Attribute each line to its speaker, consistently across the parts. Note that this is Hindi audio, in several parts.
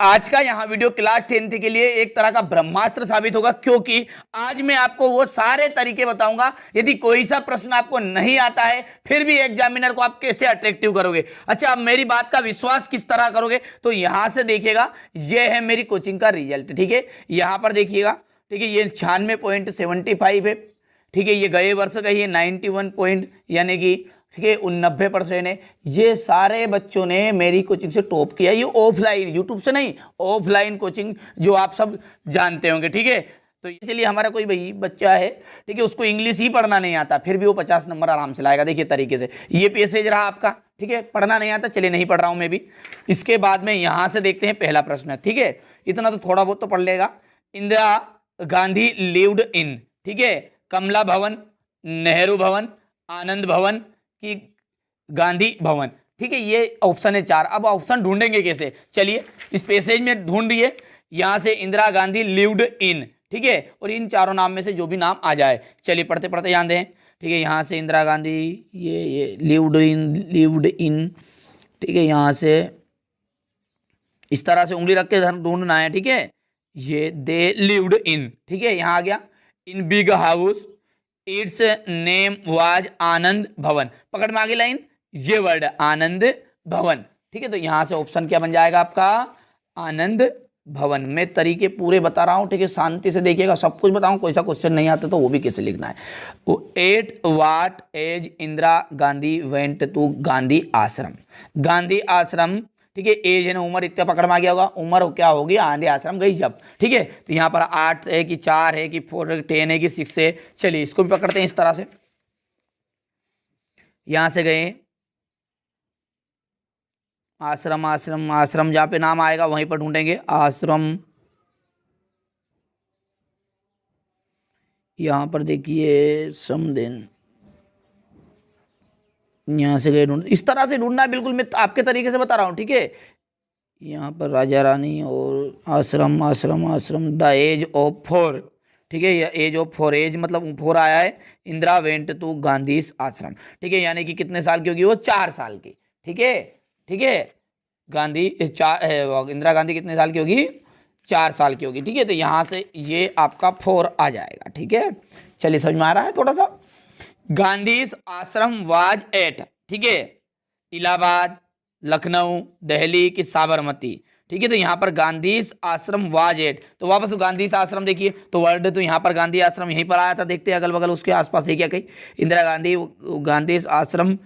Speaker 1: आज का यहाँ वीडियो क्लास 10th के लिए एक तरह का ब्रह्मास्त्र साबित होगा, क्योंकि आज मैं आपको वो सारे तरीके बताऊंगा। यदि कोई सा प्रश्न आपको नहीं आता है फिर भी एग्जामिनर को आप कैसे अट्रैक्टिव करोगे। अच्छा, अब मेरी बात का विश्वास किस तरह करोगे, तो यहां से देखिएगा, ये है मेरी कोचिंग का रिजल्ट। ठीक है, यहां पर देखिएगा, ठीक है, ये 96.75 है। ठीक है, ये गए वर्ष का ही 91 पॉइंट यानी कि ठीक है 90% है। ये सारे बच्चों ने मेरी कोचिंग से टॉप किया। ये ऑफलाइन, यूट्यूब से नहीं, ऑफलाइन कोचिंग जो आप सब जानते होंगे। ठीक है, तो ये चलिए हमारा कोई भाई बच्चा है, ठीक है, उसको इंग्लिश ही पढ़ना नहीं आता, फिर भी वो 50 नंबर आराम से लाएगा। देखिए तरीके से ये पैसेज रहा आपका। ठीक है, पढ़ना नहीं आता, चलिए नहीं पढ़ रहा हूँ मैं भी। इसके बाद में यहाँ से देखते हैं पहला प्रश्न। ठीक है, इतना तो थोड़ा बहुत तो पढ़ लेगा। इंदिरा गांधी लिव्ड इन, ठीक है, कमला भवन, नेहरू भवन, आनंद भवन कि गांधी भवन। ठीक है, ये ऑप्शन है 4। अब ऑप्शन ढूंढेंगे कैसे, चलिए इस पैसेज में ढूंढिए। यहां से इंदिरा गांधी लिव्ड इन, ठीक है, और इन चारों नाम में से जो भी नाम आ जाए, चलिए पढ़ते पढ़ते ध्यान दें। ठीक है, यहाँ से इंदिरा गांधी, ये लिव्ड इन, ठीक है, यहाँ से इस तरह से उंगली रख के ढूंढना है। ठीक है, ये दे लिव्ड इन, ठीक है, यहाँ आ गया। In big house, its name was Anand Bhavan. पकड़ में आगे लाइन, ये वर्ड आनंद भवन। ठीक है, तो यहां से ऑप्शन क्या बन जाएगा आपका, आनंद भवन। मैं तरीके पूरे बता रहा हूं, ठीक है, शांति से देखिएगा, सब कुछ बताऊं। कोई सा क्वेश्चन नहीं आता तो वो भी कैसे लिखना है। At what age Indira Gandhi went to Gandhi Ashram. Gandhi आश्रम, ठीक है, एज है ना, उम्र इतना पकड़ में आ गया होगा। उम्र क्या होगी, गांधी आश्रम गई जब। ठीक है, तो यहाँ पर 8 है कि 4 है कि 4 10 है कि 6 है। चलिए इसको भी पकड़ते हैं इस तरह से। यहां से गए आश्रम, आश्रम आश्रम, जहां पे नाम आएगा वहीं पर ढूंढेंगे आश्रम। यहां पर देखिए समदेन, यहाँ से गए ढूंढ, इस तरह से ढूंढना है, बिल्कुल मैं आपके तरीके से बता रहा हूँ। ठीक है, यहाँ पर राजा रानी और आश्रम, आश्रम आश्रम, द एज ऑफ 4। ठीक है, ये एज ऑफ 4, एज मतलब 4 आया है। इंदिरा वेंट टू गांधी आश्रम। ठीक है, यानी कि कितने साल की होगी वो, 4 साल की। ठीक है, ठीक है, गांधी इंदिरा गांधी कितने साल की होगी, 4 साल की होगी। ठीक है, तो यहाँ से ये आपका 4 आ जाएगा। ठीक है, चलिए समझ में आ रहा है थोड़ा सा। गांधी आश्रम वाज एट, ठीक है, इलाहाबाद, लखनऊ, दिल्ली की साबरमती। ठीक है, तो यहाँ पर गांधी आश्रम वाज एट, तो वापस गांधी आश्रम देखिए, तो वर्ड तो यहाँ पर गांधी आश्रम यहीं पर आया था। देखते हैं अगल बगल उसके आसपास है क्या कहीं। इंदिरा गांधी गांधी आश्रम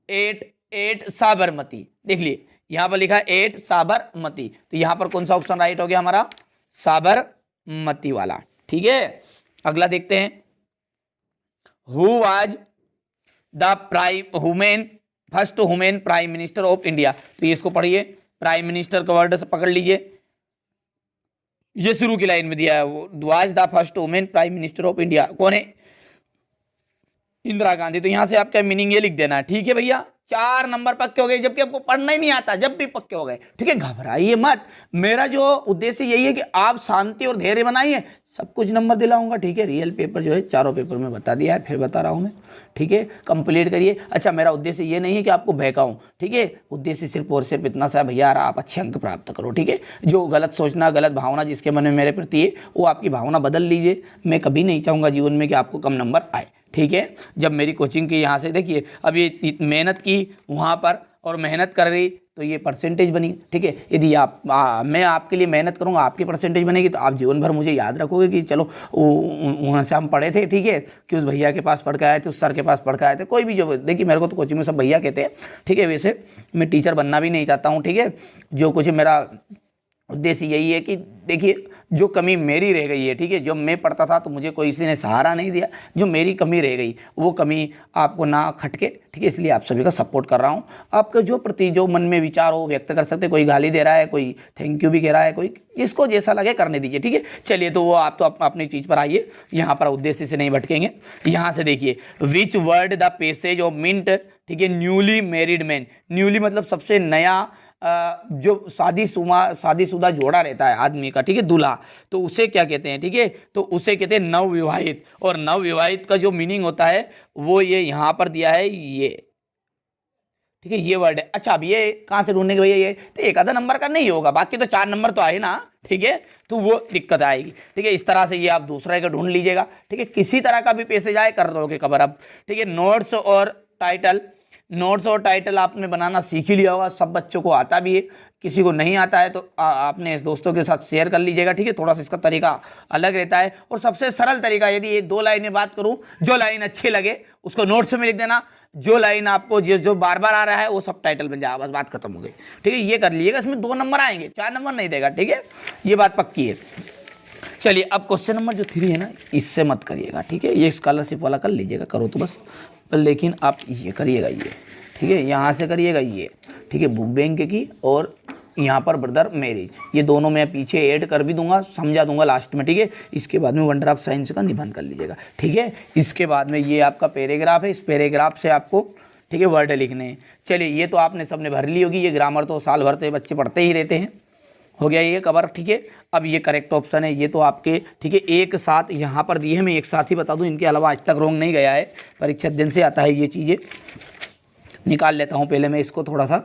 Speaker 1: एट साबरमती, देख लिए यहाँ पर लिखा 8 साबरमती, तो यहाँ पर कौन सा ऑप्शन राइट हो गया हमारा, साबरमती वाला। ठीक है, अगला देखते हैं। Who was the first women prime minister of India. तो ये इसको पढ़िए, प्राइम मिनिस्टर का वर्ड से पकड़ लीजिए, ये शुरू की लाइन में दिया है, was the first women prime minister of India, कौन है, इंदिरा गांधी। तो यहां से आपका मीनिंग ये लिख देना है। ठीक है भैया, 4 नंबर पक्के हो गए, जबकि आपको पढ़ना ही नहीं आता, जब भी पक्के हो गए। ठीक है, घबराइए मत, मेरा जो उद्देश्य यही है कि आप शांति और धैर्य बनाइए, सब कुछ नंबर दिलाऊंगा। ठीक है, रियल पेपर जो है चारों पेपर में बता दिया है, फिर बता रहा हूं मैं। ठीक है, कंप्लीट करिए। अच्छा, मेरा उद्देश्य ये नहीं है कि आपको बहकाऊं, ठीक है, उद्देश्य सिर्फ और सिर्फ इतना सा, भैया आप अच्छे अंक प्राप्त करो। ठीक है, जो गलत सोचना, गलत भावना जिसके मन में मेरे प्रति है, वो आपकी भावना बदल लीजिए। मैं कभी नहीं चाहूँगा जीवन में कि आपको कम नंबर आए। ठीक है, जब मेरी कोचिंग की यहाँ से देखिए, अब ये मेहनत की वहाँ पर और मेहनत कर रही तो ये परसेंटेज बनी। ठीक है, यदि मैं आपके लिए मेहनत करूँगा, आपकी परसेंटेज बनेगी, तो आप जीवन भर मुझे याद रखोगे कि चलो वहाँ से हम पढ़े थे। ठीक है, कि उस भैया के पास पढ़ के आए थे, उस सर के पास पढ़ के आए थे। कोई भी जो, देखिए मेरे को तो कोचिंग में सब भैया कहते हैं। ठीक है, वैसे मैं टीचर बनना भी नहीं चाहता हूँ। ठीक है, जो कुछ मेरा उद्देश्य यही है कि देखिए जो कमी मेरी रह गई है, ठीक है, जो मैं पढ़ता था तो मुझे कोई किसी ने सहारा नहीं दिया, जो मेरी कमी रह गई वो कमी आपको ना खटके। ठीक है, इसलिए आप सभी का सपोर्ट कर रहा हूँ। आपके जो प्रति जो मन में विचार हो व्यक्त कर सकते, कोई गाली दे रहा है, कोई थैंक यू भी कह रहा है, कोई जिसको जैसा लगे करने दीजिए। ठीक है, चलिए तो वो आप तो अपनी चीज़ पर आइए, यहाँ पर उद्देश्य से नहीं भटकेंगे। यहाँ से देखिए, which word the passage of mint, ठीक है, न्यूली मैरिड मैन। न्यूली मतलब सबसे नया, जो शादीशुदा जोड़ा रहता है आदमी का, ठीक है, दूल्हा, तो उसे क्या कहते हैं। ठीक है, तो उसे कहते हैं नवविवाहित। और नवविवाहित का जो मीनिंग होता है वो ये यहाँ पर दिया है, ये ठीक है, ये वर्ड है। अच्छा, अब ये कहाँ से ढूंढने के भैया, ये तो एक आधा नंबर का नहीं होगा, बाकी तो 4 नंबर तो आए ना, ठीक है, तो वो दिक्कत आएगी। ठीक है, इस तरह से ये आप दूसरा का ढूंढ लीजिएगा। ठीक है, किसी तरह का भी पैसेज आए कर दोगे कवर अब। ठीक है, नोट्स और टाइटल आपने बनाना सीख ही लिया होगा, सब बच्चों को आता भी है, किसी को नहीं आता है तो आपने दोस्तों के साथ शेयर कर लीजिएगा। ठीक है, थोड़ा सा इसका तरीका अलग रहता है और सबसे सरल तरीका, यदि ये 2 लाइनें बात करूं, जो लाइन अच्छी लगे उसको नोट्स में लिख देना, जो लाइन आपको जो बार बार आ रहा है वो सब टाइटल बन जाएगा, बस बात खत्म हो गई। ठीक है, ये कर लीजिएगा, इसमें 2 नंबर आएंगे, 4 नंबर नहीं देगा। ठीक है, ये बात पक्की है। चलिए, अब क्वेश्चन नंबर जो 3 है ना, इससे मत करिएगा। ठीक है, ये स्कॉलरशिप वाला कर लीजिएगा, करो तो बस, लेकिन आप ये करिएगा ये। ठीक है, यहाँ से करिएगा ये। ठीक है, बुक बैंक की और यहाँ पर ब्रदर मैरिज, ये दोनों मैं पीछे ऐड कर भी दूंगा, समझा दूंगा लास्ट में। ठीक है, इसके बाद में वंडर ऑफ साइंस का निबंध कर लीजिएगा। ठीक है, इसके बाद में ये आपका पैराग्राफ है, इस पैराग्राफ से आपको, ठीक है, वर्ड लिखने हैं। चलिए, ये तो आपने सबने भर ली होगी, ये ग्रामर तो साल भर तो बच्चे पढ़ते ही रहते हैं, हो गया ये कवर। ठीक है, अब ये करेक्ट ऑप्शन है, ये तो आपके, ठीक है, एक साथ यहाँ पर दिए हैं, मैं एक साथ ही बता दूँ, इनके अलावा आज तक रॉन्ग नहीं गया है, परीक्षा दिन से आता है ये चीज़ें। निकाल लेता हूँ पहले मैं इसको थोड़ा सा।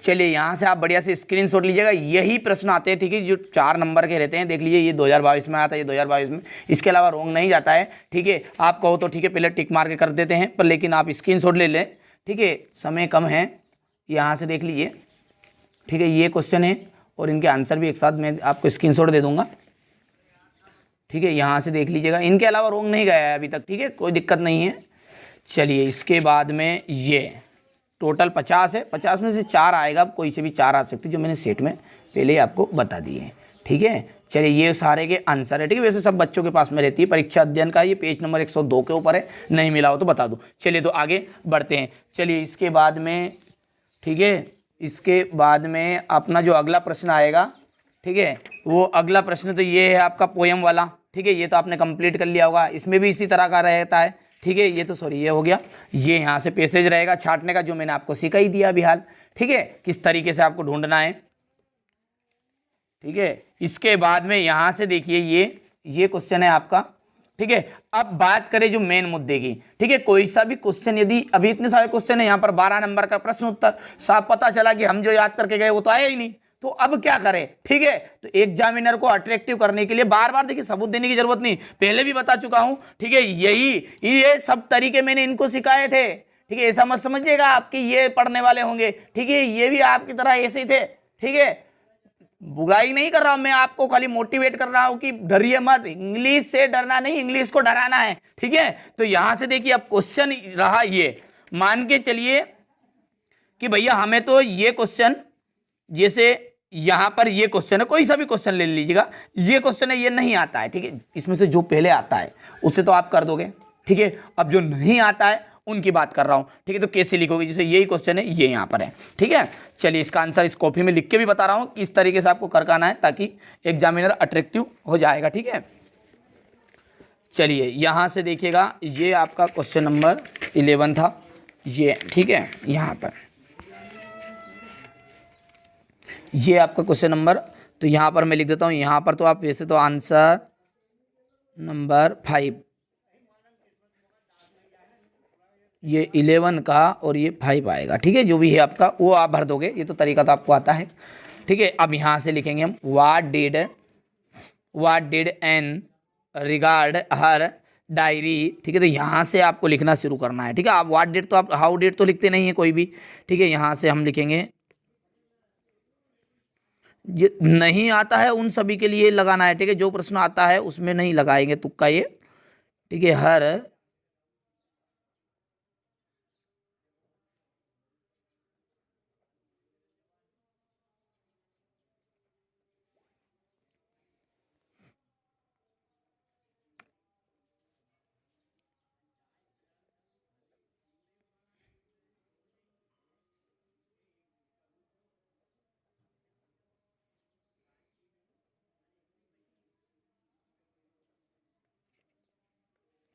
Speaker 1: चलिए, यहाँ से आप बढ़िया से स्क्रीनशॉट लीजिएगा, यही प्रश्न आते हैं। ठीक है, जो 4 नंबर के रहते हैं, देख लीजिए, ये 2022 में आता है, ये 2022 में, इसके अलावा रॉन्ग नहीं जाता है। ठीक है, आप कहो तो ठीक है, पहले टिक मार के कर देते हैं, पर लेकिन आप स्क्रीनशॉट ले लें। ठीक है, समय कम है, यहाँ से देख लीजिए। ठीक है, ये क्वेश्चन है और इनके आंसर भी एक साथ मैं आपको स्क्रीनशॉट दे दूंगा। ठीक है, यहाँ से देख लीजिएगा, इनके अलावा रॉन्ग नहीं गया है अभी तक। ठीक है, कोई दिक्कत नहीं है। चलिए, इसके बाद में ये टोटल 50 है, 50 में से 4 आएगा, कोई से भी 4 आ सकते, जो मैंने सेट में पहले ही आपको बता दिए हैं। ठीक है, चलिए, ये सारे के आंसर है। ठीक है, वैसे सब बच्चों के पास में रहती है, परीक्षा अध्ययन का ये पेज नंबर 102 के ऊपर है, नहीं मिला हो तो बता दूँ। चलिए, तो आगे बढ़ते हैं। चलिए, इसके बाद में, ठीक है, इसके बाद में अपना जो अगला प्रश्न आएगा, ठीक है, वो अगला प्रश्न तो ये है आपका पोयम वाला। ठीक है, ये तो आपने कंप्लीट कर लिया होगा, इसमें भी इसी तरह का रहता है। ठीक है, ये तो सॉरी, ये हो गया, ये यहाँ से पैसेज रहेगा छांटने का, जो मैंने आपको सिखा ही दिया अभी हाल। ठीक है, किस तरीके से आपको ढूंढना है। ठीक है, इसके बाद में यहाँ से देखिए, ये क्वेश्चन है आपका। ठीक है, अब बात करें जो मेन मुद्दे की। ठीक है, कोई सा भी क्वेश्चन, यदि अभी इतने सारे क्वेश्चन है यहाँ पर, 12 नंबर का प्रश्न उत्तर, साफ पता चला कि हम जो याद करके गए वो तो आया ही नहीं, तो अब क्या करें। ठीक है, तो एग्जामिनर को अट्रैक्टिव करने के लिए बार बार देखिए, सबूत देने की जरूरत नहीं, पहले भी बता चुका हूं। ठीक है, ये सब तरीके मैंने इनको सिखाए थे। ठीक है, ऐसा मत समझिएगा आपके ये पढ़ने वाले होंगे। ठीक है, ये भी आपकी तरह ऐसे ही थे। ठीक है, बुराई नहीं कर रहा हूं मैं, आपको खाली मोटिवेट कर रहा हूं कि डरिए मत, इंग्लिश से डरना नहीं, इंग्लिश को डराना है। ठीक है, तो यहां से देखिए, अब क्वेश्चन रहा ये, मान के चलिए कि भैया हमें तो ये क्वेश्चन, जैसे यहां पर ये क्वेश्चन है, कोई सा भी क्वेश्चन ले लीजिएगा, ये क्वेश्चन है, ये नहीं आता है। ठीक है, इसमें से जो पहले आता है उससे तो आप कर दोगे। ठीक है, अब जो नहीं आता है उनकी बात कर रहा हूं। ठीक है, तो कैसे लिखोगे, जैसे यही क्वेश्चन है, ये यहाँ पर है। ठीक है, चलिए, इसका आंसर इस कॉपी में लिख के भी बता रहा हूं कि इस तरीके से आपको करना है, ताकि एग्जामिनर अट्रैक्टिव हो जाएगा। ठीक है, चलिए, यहां से देखिएगा, ये आपका क्वेश्चन नंबर 11 था ये। ठीक है, यहाँ पर ये आपका क्वेश्चन नंबर, तो यहाँ पर मैं लिख देता हूँ, यहाँ पर तो आप वैसे तो आंसर नंबर 5, ये 11 का और ये 5 आएगा। ठीक है, जो भी है आपका वो आप भर दोगे, ये तो तरीका तो आपको आता है। ठीक है, अब यहाँ से लिखेंगे हम, what did an regard her diary. ठीक है, तो यहाँ से आपको लिखना शुरू करना है। ठीक है, आप व्हाट डिड तो आप हाउ डिड तो लिखते नहीं है कोई भी। ठीक है, यहाँ से हम लिखेंगे, नहीं आता है उन सभी के लिए लगाना है। ठीक है, जो प्रश्न आता है उसमें नहीं लगाएंगे तुक्का ये। ठीक है, हर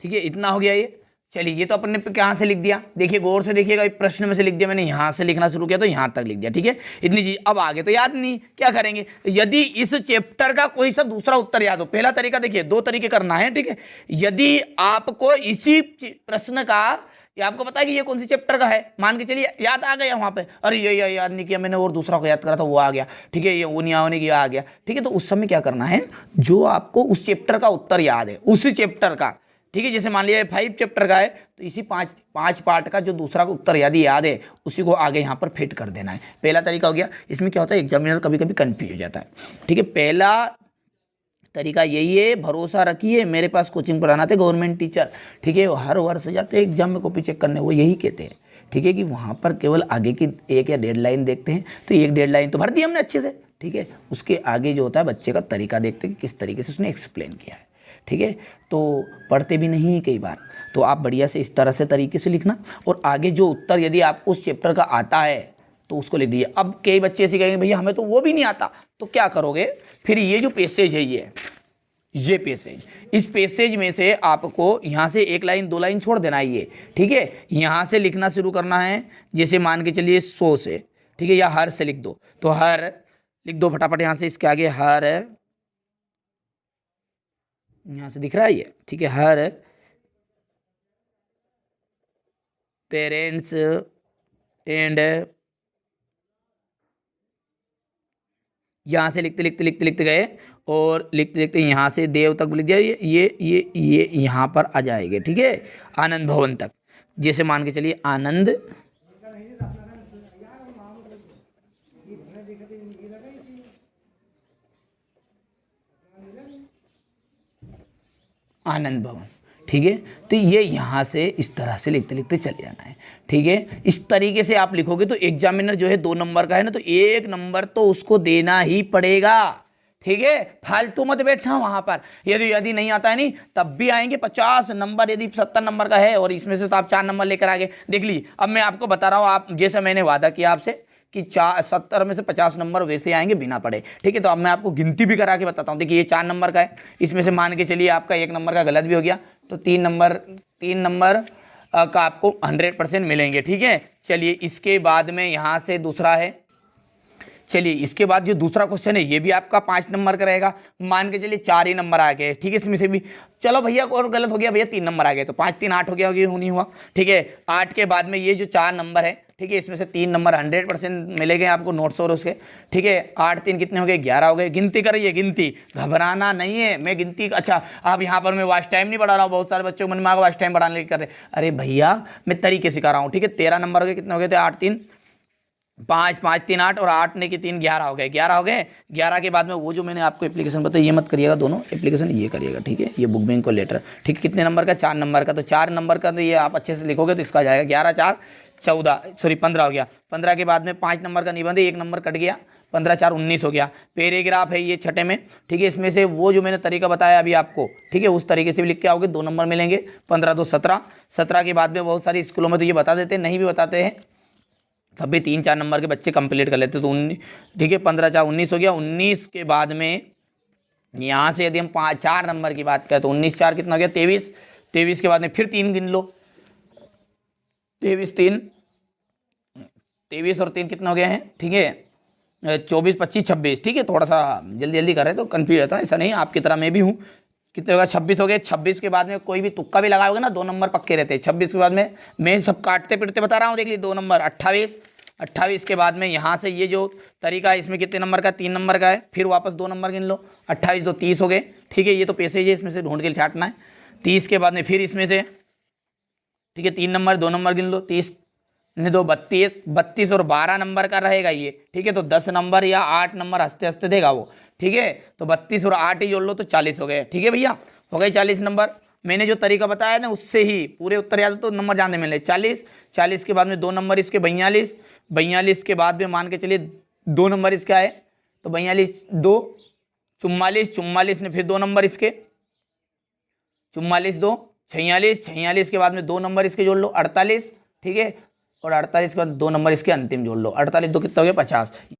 Speaker 1: ठीक है, इतना हो गया ये। चलिए, ये तो अपने कहाँ से लिख दिया, देखिए गौर से देखिएगा, प्रश्न में से लिख दिया मैंने, यहाँ से लिखना शुरू किया तो यहाँ तक लिख दिया। ठीक है, इतनी चीज। अब आगे तो याद नहीं, क्या करेंगे, यदि इस चैप्टर का कोई सा दूसरा उत्तर याद हो। पहला तरीका देखिए, 2 तरीके करना है। ठीक है, यदि आपको इसी प्रश्न का ये आपको पता है कि ये कौन सी चैप्टर का है, मान के चलिए याद आ गया वहाँ पे, अरे ये याद नहीं किया मैंने और दूसरा को याद करा था वो आ गया, ठीक है, ये उनिया होने की आ गया, ठीक है। तो उस समय क्या करना है, जो आपको उस चैप्टर का उत्तर याद है उसी चैप्टर का, ठीक है, जैसे मान लिया 5 चैप्टर का है तो इसी पाँच पार्ट का जो दूसरा का उत्तर यदि याद है उसी को आगे यहाँ पर फिट कर देना है। पहला तरीका हो गया। इसमें क्या होता है, एग्जामिनर कभी कभी कन्फ्यूज हो जाता है, ठीक है। पहला तरीका यही है, भरोसा रखिए, मेरे पास कोचिंग पढ़ाना थे गवर्नमेंट टीचर, ठीक है, वो हर वर्ष जाते हैं एग्जाम में कॉपी चेक करने, वो यही कहते हैं, ठीक है, कि वहाँ पर केवल आगे की 1 या 1.5 लाइन देखते हैं, तो 1.5 लाइन तो भर दी हमने अच्छे से, ठीक है, उसके आगे जो होता है बच्चे का तरीका देखते हैं कि किस तरीके से उसने एक्सप्लेन किया है, ठीक है। तो पढ़ते भी नहीं कई बार, तो आप बढ़िया से इस तरह से तरीके से लिखना, और आगे जो उत्तर यदि आपको उस चैप्टर का आता है तो उसको लिख दीजिए। अब कई बच्चे ऐसे कहेंगे भैया हमें तो वो भी नहीं आता, तो क्या करोगे फिर, ये जो पैसेज है ये पैसेज, इस पैसेज में से आपको यहाँ से 1 लाइन 2 लाइन छोड़ देना है ये, ठीक है। यहाँ से लिखना शुरू करना है, जैसे मान के चलिए 100 से, ठीक है, या हर से लिख दो, तो हर लिख दो फटाफट, यहाँ से इसके आगे हर, यहाँ से दिख रहा है ये, ठीक है, हर पेरेंट्स एंड, यहाँ से लिखते गए और लिखते लिखते यहाँ से देव तक लिख दिया, ये यहाँ पर आ जाएंगे, ठीक है, आनंद भवन तक, जैसे मान के चलिए आनंद भवन, ठीक है। तो ये यहाँ से इस तरह से लिखते लिखते चले जाना है, ठीक है। इस तरीके से आप लिखोगे तो एग्जामिनर जो है 2 नंबर का है ना, तो 1 नंबर तो उसको देना ही पड़ेगा, ठीक है। फालतू मत बैठना वहाँ पर, यदि नहीं आता है नहीं तब भी आएंगे 50 नंबर, यदि 70 नंबर का है और इसमें से तो आप 4 नंबर लेकर आ गए। देख लीजिए, अब मैं आपको बता रहा हूँ, आप जैसे मैंने वादा किया आपसे कि 70 में से 50 नंबर वैसे आएंगे बिना पढ़े, ठीक है। तो अब मैं आपको गिनती भी करा के बताता हूँ। देखिए ये 4 नंबर का है, इसमें से मान के चलिए आपका 1 नंबर का गलत भी हो गया, तो 3 नंबर का आपको 100% मिलेंगे, ठीक है। चलिए इसके बाद में यहाँ से दूसरा है, चलिए इसके बाद जो दूसरा क्वेश्चन है ये भी आपका 5 नंबर का रहेगा, मान के चलिए 4 ही नंबर आ गए, ठीक है। इसमें से भी चलो भैया और गलत हो गया भैया, 3 नंबर आ गए, तो 5 3 8 हो गया, नहीं हुआ, ठीक है। 8 के बाद में ये जो 4 नंबर है, ठीक है, इसमें से 3 नंबर 100% मिलेंगे आपको नोट्स और उसके, ठीक है। 8 3 कितने हो गए, 11 हो गए। गिनती करिए, गिनती, घबराना नहीं है, मैं गिनती, अच्छा आप यहाँ पर मैं वाच टाइम नहीं बढ़ा रहा हूँ, बहुत सारे बच्चों को मन में आगे वाच टाइम बढ़ाने कर रहे, अरे भैया मैं तरीके सिखा रहा हूँ, ठीक है। 13 नंबर हो गए, कितने हो गए थे, 8 3 5 5 3 8 और 8 ने की 3 11 हो गए, 11 के बाद में वो जो मैंने आपको एप्लीकेशन बताया ये मत करिएगा, दोनों एप्लीकेशन ये करिएगा, ठीक है। ये बुक बैंक को लेटर, ठीक है, कितने नंबर का, 4 नंबर का, तो 4 नंबर का तो ये आप अच्छे से लिखोगे तो इसका आ जाएगा 11 4 14, सॉरी 15 हो गया। 15 के बाद में 5 नंबर का निबंध है, 1 नंबर कट गया, 15 4 19 हो गया। पैराग्राफ है ये छठे में, ठीक है। इसमें से वो जो मैंने तरीका बताया अभी आपको, ठीक है, उस तरीके से भी लिख के आओगे 2 नंबर मिलेंगे। 15 2 17, 17 के बाद में बहुत सारी स्कूलों में तो ये बता देते हैं, नहीं भी बताते हैं, तब भी 3 4 नंबर के बच्चे कंप्लीट कर लेते, तो 19, ठीक है, 15 4 19 हो गया। 19 के बाद में यहाँ से यदि हम 4 नंबर की बात करें तो 19 4 कितना हो गया, 23, 23 के बाद में फिर 3 गिन लो, 23 3, 23 और 3 कितना हो गया है, ठीक है, 24 25 26, ठीक है। थोड़ा सा जल्दी जल्दी कर रहे तो कन्फ्यूज होता है, ऐसा नहीं, आपकी तरह मैं भी हूँ। कितने होगा, 26 हो गए। 26 के बाद में कोई भी तुक्का भी लगाओगे ना 2 नंबर पक्के रहते हैं। 26 के बाद में मैं सब काटते पिटते बता रहा हूँ, देख लीजिए 2 नंबर 28, 28 के बाद में यहाँ से ये जो तरीका है इसमें कितने नंबर का, 3 नंबर का है, फिर वापस 2 नंबर गिन लो, 28 2 30 हो गए, ठीक है। ये तो पैसेज है, इसमें से ढूंढ के छाटना है। 30 के बाद में फिर इसमें से, ठीक है, 3 नंबर 2 नंबर गिन लो, 30 ने 2 32, 32 और 12 नंबर का रहेगा ये, ठीक है। तो 10 नंबर या 8 नंबर हंसते हंसते देगा वो, ठीक है। तो 32 और 8 ही जोड़ लो तो 40 हो गए, ठीक है भैया, हो गए 40 नंबर। मैंने जो तरीका बताया ना उससे ही पूरे उत्तर याद तो नंबर जानने मिले। 40, 40 के बाद में 2 नंबर इसके 42, 42 के बाद में मान के चलिए 2 नंबर इसके आए, तो 42 2 44, 44 ने फिर 2 नंबर इसके, 44 2 46, 46 के बाद में 2 नंबर इसके जोड़ लो 48, ठीक है, और 48 के बाद 2 नंबर इसके अंतिम जोड़ लो, 48 2 कितना हो गया 50।